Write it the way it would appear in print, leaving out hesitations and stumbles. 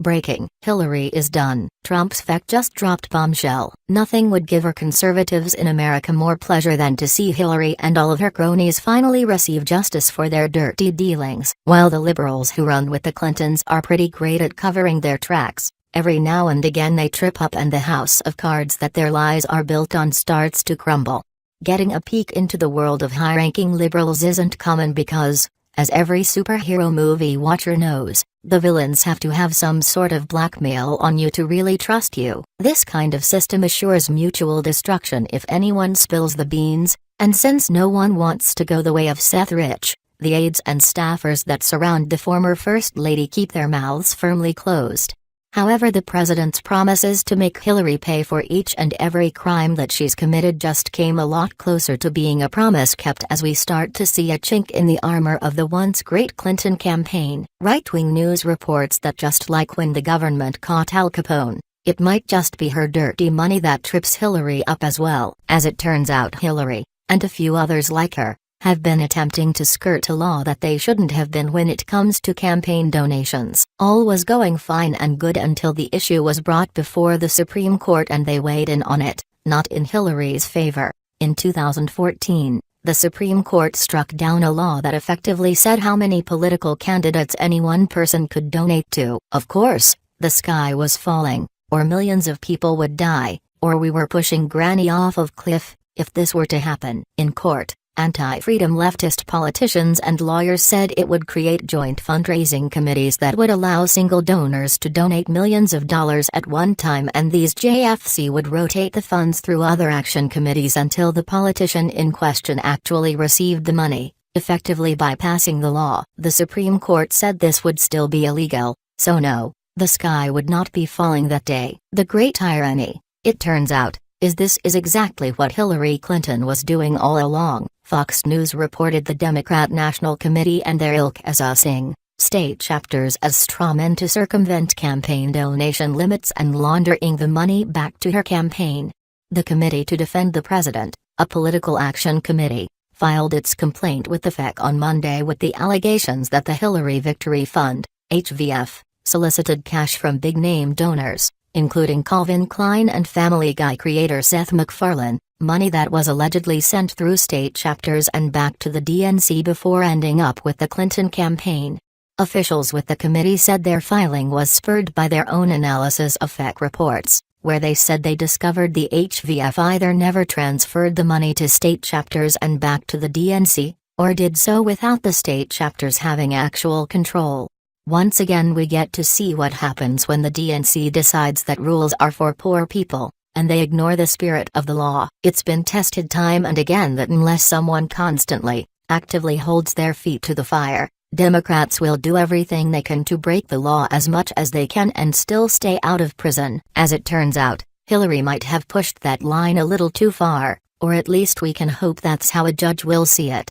Breaking: Hillary is done. Trump's FEC just dropped bombshell. Nothing would give our conservatives in America more pleasure than to see Hillary and all of her cronies finally receive justice for their dirty dealings. While the liberals who run with the Clintons are pretty great at covering their tracks, every now and again they trip up and the house of cards that their lies are built on starts to crumble. Getting a peek into the world of high-ranking liberals isn't common because, as every superhero movie watcher knows, the villains have to have some sort of blackmail on you to really trust you. This kind of system assures mutual destruction if anyone spills the beans, and since no one wants to go the way of Seth Rich, the aides and staffers that surround the former First Lady keep their mouths firmly closed. However, the president's promises to make Hillary pay for each and every crime that she's committed just came a lot closer to being a promise kept as we start to see a chink in the armor of the once great Clinton campaign. Right-wing news reports that just like when the government caught Al Capone, it might just be her dirty money that trips Hillary up as well. As it turns out, Hillary, and a few others like her, have been attempting to skirt a law that they shouldn't have been when it comes to campaign donations. All was going fine and good until the issue was brought before the Supreme Court and they weighed in on it, not in Hillary's favor. In 2014, the Supreme Court struck down a law that effectively said how many political candidates any one person could donate to. Of course, the sky was falling, or millions of people would die, or we were pushing Granny off of cliff, if this were to happen. In court, anti-freedom leftist politicians and lawyers said it would create joint fundraising committees that would allow single donors to donate millions of dollars at one time, and these JFC would rotate the funds through other action committees until the politician in question actually received the money, effectively bypassing the law. The Supreme Court said this would still be illegal, so no, the sky would not be falling that day. The great irony, it turns out, is this is exactly what Hillary Clinton was doing all along. Fox News reported the Democrat National Committee and their ilk as using state chapters as strawmen to circumvent campaign donation limits and laundering the money back to her campaign. The Committee to Defend the President, a political action committee, filed its complaint with the FEC on Monday with the allegations that the Hillary Victory Fund, HVF, solicited cash from big-name donors, including Calvin Klein and Family Guy creator Seth MacFarlane, money that was allegedly sent through state chapters and back to the DNC before ending up with the Clinton campaign. Officials with the committee said their filing was spurred by their own analysis of FEC reports, where they said they discovered the HVF either never transferred the money to state chapters and back to the DNC, or did so without the state chapters having actual control. Once again we get to see what happens when the DNC decides that rules are for poor people, and they ignore the spirit of the law. It's been tested time and again that unless someone constantly, actively holds their feet to the fire, Democrats will do everything they can to break the law as much as they can and still stay out of prison. As it turns out, Hillary might have pushed that line a little too far, or at least we can hope that's how a judge will see it.